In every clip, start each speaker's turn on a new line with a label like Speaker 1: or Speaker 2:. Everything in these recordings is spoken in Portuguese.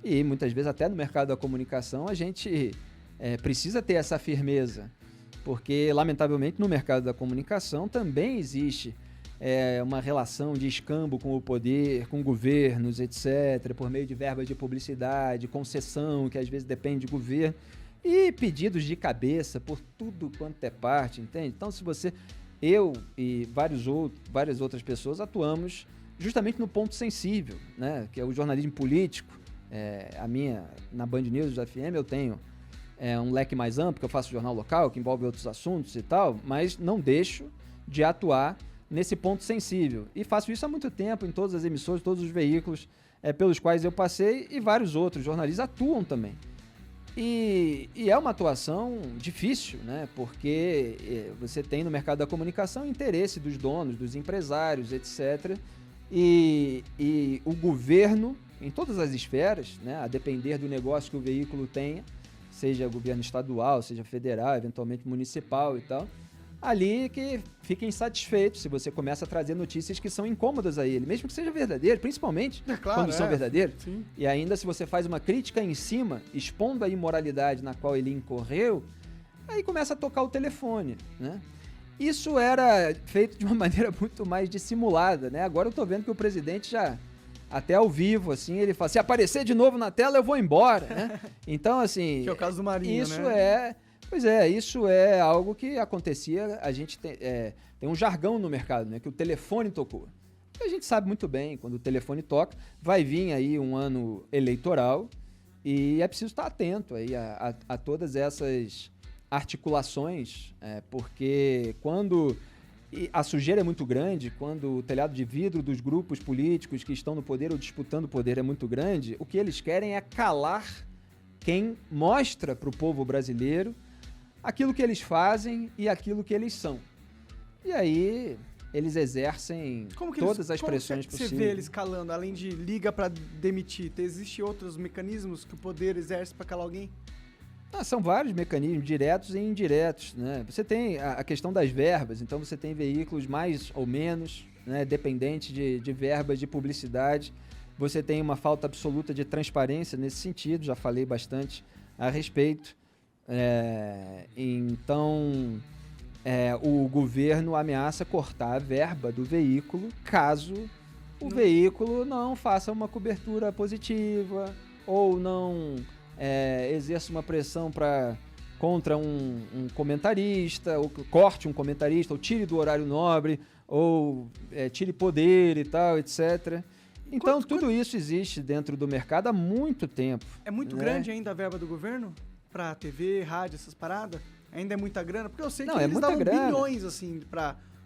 Speaker 1: E muitas vezes até no mercado da comunicação a gente precisa ter essa firmeza, porque lamentavelmente no mercado da comunicação também existe uma relação de escambo com o poder, com governos, etc., por meio de verbas de publicidade, concessão, que às vezes depende de governo, e pedidos de cabeça por tudo quanto é parte, entende? Então, eu e várias outras pessoas atuamos justamente no ponto sensível, né, que é o jornalismo político. Na Band News da FM eu tenho um leque mais amplo, que eu faço jornal local, que envolve outros assuntos e tal, mas não deixo de atuar nesse ponto sensível. E faço isso há muito tempo, em todas as emissoras, todos os veículos pelos quais eu passei, e vários outros jornalistas atuam também. E é uma atuação difícil, né? Porque você tem no mercado da comunicação interesse dos donos, dos empresários, etc. E o governo, em todas as esferas, né? A depender do negócio que o veículo tenha, seja governo estadual, seja federal, eventualmente municipal e tal, ali que fica insatisfeito se você começa a trazer notícias que são incômodas a ele, mesmo que seja verdadeiro, principalmente quando são verdadeiros.
Speaker 2: Sim.
Speaker 1: E ainda se você faz uma crítica em cima, expondo a imoralidade na qual ele incorreu, aí começa a tocar o telefone, né? Isso era feito de uma maneira muito mais dissimulada, né? Agora eu tô vendo que o presidente já, até ao vivo, assim, ele fala, se aparecer de novo na tela, eu vou embora, né? Então, assim...
Speaker 2: Que é o caso do Marinho,
Speaker 1: isso
Speaker 2: né?
Speaker 1: Pois é, isso é algo que acontecia, a gente tem um jargão no mercado, né, que o telefone tocou. E a gente sabe muito bem, quando o telefone toca, vai vir aí um ano eleitoral e é preciso estar atento aí a todas essas articulações, porque quando a sujeira é muito grande, quando o telhado de vidro dos grupos políticos que estão no poder ou disputando o poder é muito grande, o que eles querem é calar quem mostra para o povo brasileiro aquilo que eles fazem e aquilo que eles são. E aí eles exercem todas as pressões possíveis.
Speaker 2: Você vê eles calando, além de liga para demitir, existem outros mecanismos que o poder exerce para calar alguém?
Speaker 1: São vários mecanismos, diretos e indiretos, né? Você tem a questão das verbas, então você tem veículos mais ou menos, né, dependentes de verbas de publicidade. Você tem uma falta absoluta de transparência nesse sentido, já falei bastante a respeito. Então, o governo ameaça cortar a verba do veículo caso o veículo não faça uma cobertura positiva ou não exerça uma pressão contra um comentarista, ou corte um comentarista, ou tire do horário nobre, ou tire poder e tal, etc. Então, tudo isso existe dentro do mercado há muito tempo.
Speaker 2: É muito grande ainda a verba do governo? Pra TV, rádio, essas paradas? Ainda é muita grana? Porque eu sei que eles davam bilhões, assim,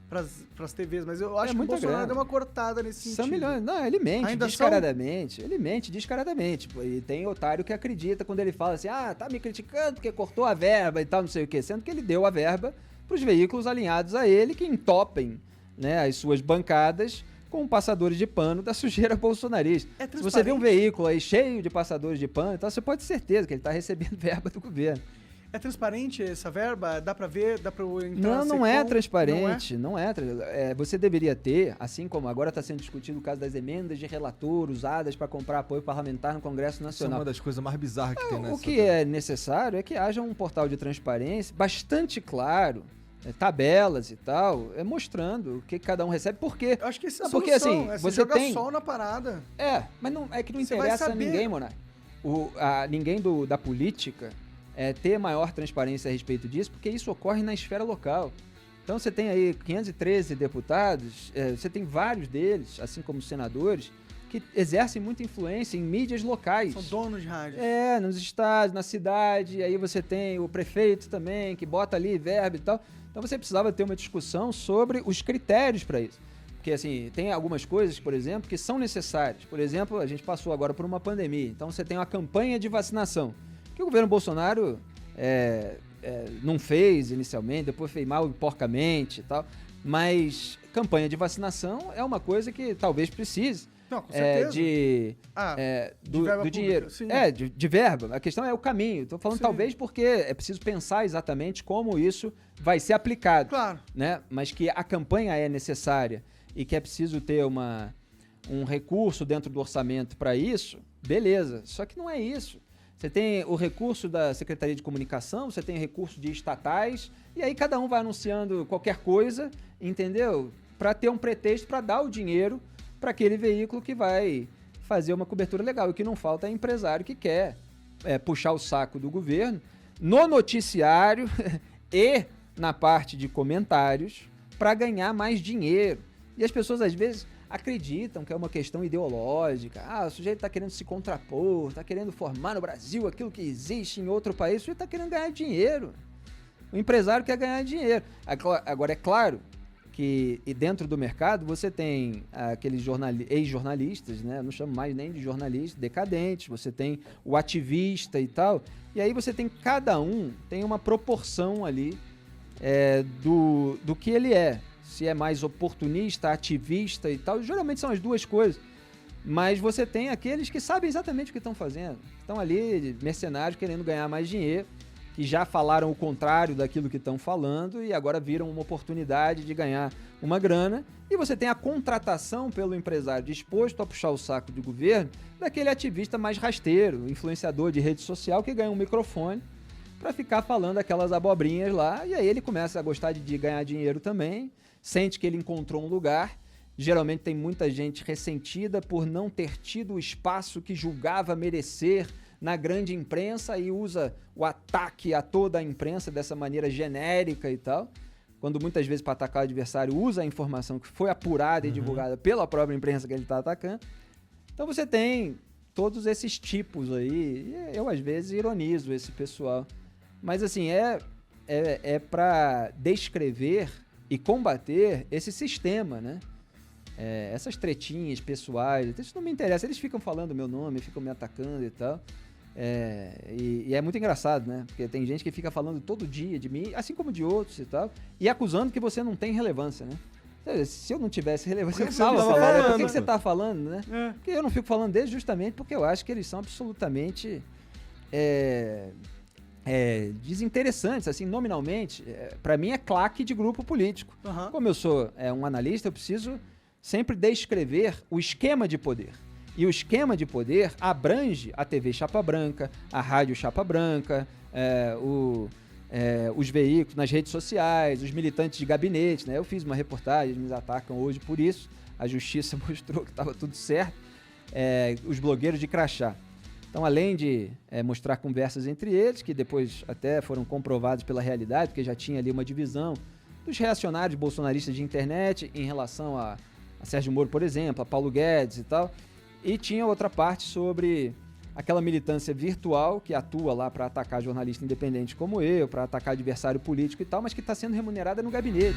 Speaker 2: pras TVs, mas eu acho que o Bolsonaro deu uma cortada nesse sentido.
Speaker 1: São milhões. Não, ele mente
Speaker 2: ainda
Speaker 1: descaradamente. Ele mente descaradamente. E tem otário que acredita quando ele fala assim, tá me criticando porque cortou a verba e tal, não sei o quê. Sendo que ele deu a verba pros veículos alinhados a ele que entopem, né, as suas bancadas com passadores de pano da sujeira bolsonarista. Se você vê um veículo aí cheio de passadores de pano, então você pode ter certeza que ele está recebendo verba do governo.
Speaker 2: É transparente essa verba? Dá para ver? Dá para entrar?
Speaker 1: Não é transparente. Não é. Você deveria ter, assim como agora está sendo discutido o caso das emendas de relator usadas para comprar apoio parlamentar no Congresso Nacional.
Speaker 3: Isso é uma das coisas mais bizarras que tem nessa.
Speaker 1: O que é necessário é que haja um portal de transparência bastante claro, tabelas e tal, mostrando o que cada um recebe, porque...
Speaker 2: Eu acho que essa é a
Speaker 1: porque
Speaker 2: solução,
Speaker 1: assim, você
Speaker 2: joga
Speaker 1: tem
Speaker 2: sol na parada.
Speaker 1: Mas não
Speaker 2: você
Speaker 1: interessa a ninguém, Monark. Ninguém da política ter maior transparência a respeito disso, porque isso ocorre na esfera local. Então você tem aí 513 deputados, você tem vários deles, assim como senadores, que exercem muita influência em mídias locais.
Speaker 2: São donos de rádio.
Speaker 1: Nos estados, na cidade, aí você tem o prefeito também, que bota ali verba e tal. Então você precisava ter uma discussão sobre os critérios para isso. Porque, assim, tem algumas coisas, por exemplo, que são necessárias. Por exemplo, a gente passou agora por uma pandemia. Então você tem uma campanha de vacinação, que o governo Bolsonaro não fez inicialmente, depois fez mal e porcamente e tal. Mas campanha de vacinação é uma coisa que talvez precise.
Speaker 2: Não, com certeza.
Speaker 1: Do dinheiro.
Speaker 2: Sim.
Speaker 1: De verba. A questão é o caminho. Estou falando talvez porque é preciso pensar exatamente como isso vai ser aplicado.
Speaker 2: Claro.
Speaker 1: Né? Mas que a campanha é necessária e que é preciso ter uma um recurso dentro do orçamento para isso, beleza. Só que não é isso. Você tem o recurso da Secretaria de Comunicação, você tem recurso de estatais, e aí cada um vai anunciando qualquer coisa, entendeu? Para ter um pretexto para dar o dinheiro para aquele veículo que vai fazer uma cobertura legal. E o que não falta é empresário que quer puxar o saco do governo no noticiário e na parte de comentários para ganhar mais dinheiro. E as pessoas, às vezes, acreditam que é uma questão ideológica. O sujeito está querendo se contrapor, está querendo formar no Brasil aquilo que existe em outro país. O sujeito está querendo ganhar dinheiro. O empresário quer ganhar dinheiro. Agora, é claro que dentro do mercado você tem aqueles ex-jornalistas, né? Eu não chamo mais nem de jornalistas, decadentes. Você tem o ativista e tal. E aí você tem, cada um tem uma proporção ali do que ele é. Se é mais oportunista, ativista e tal, geralmente são as duas coisas. Mas você tem aqueles que sabem exatamente o que estão fazendo. Estão ali, mercenários, querendo ganhar mais dinheiro, que já falaram o contrário daquilo que estão falando e agora viram uma oportunidade de ganhar uma grana. E você tem a contratação pelo empresário disposto a puxar o saco do governo daquele ativista mais rasteiro, influenciador de rede social que ganha um microfone para ficar falando aquelas abobrinhas lá. E aí ele começa a gostar de ganhar dinheiro também, sente que ele encontrou um lugar. Geralmente tem muita gente ressentida por não ter tido o espaço que julgava merecer na grande imprensa e usa o ataque a toda a imprensa dessa maneira genérica e tal. Quando muitas vezes para atacar o adversário usa a informação que foi apurada e divulgada pela própria imprensa que ele está atacando. Então você tem todos esses tipos aí. E eu às vezes ironizo esse pessoal. Mas assim, é para descrever e combater esse sistema, né? Essas tretinhas pessoais, isso não me interessa. Eles ficam falando meu nome, ficam me atacando e tal. E é muito engraçado, né? Porque tem gente que fica falando todo dia de mim, assim como de outros e tal, e acusando que você não tem relevância, né? Se eu não tivesse relevância, eu não tava falando. Por que você tá falando, né? Porque eu não fico falando deles justamente porque eu acho que eles são absolutamente desinteressantes, assim, nominalmente. Para mim é claque de grupo político. Como eu sou um analista, eu preciso sempre descrever o esquema de poder. E o esquema de poder abrange a TV Chapa Branca, a Rádio Chapa Branca, os veículos nas redes sociais, os militantes de gabinete, né? Eu fiz uma reportagem, eles me atacam hoje por isso, a justiça mostrou que estava tudo certo, os blogueiros de crachá. Então, além de mostrar conversas entre eles, que depois até foram comprovadas pela realidade, porque já tinha ali uma divisão dos reacionários bolsonaristas de internet em relação a Sérgio Moro, por exemplo, a Paulo Guedes e tal, e tinha outra parte sobre aquela militância virtual que atua lá para atacar jornalista independente como eu, para atacar adversário político e tal, mas que está sendo remunerada no gabinete.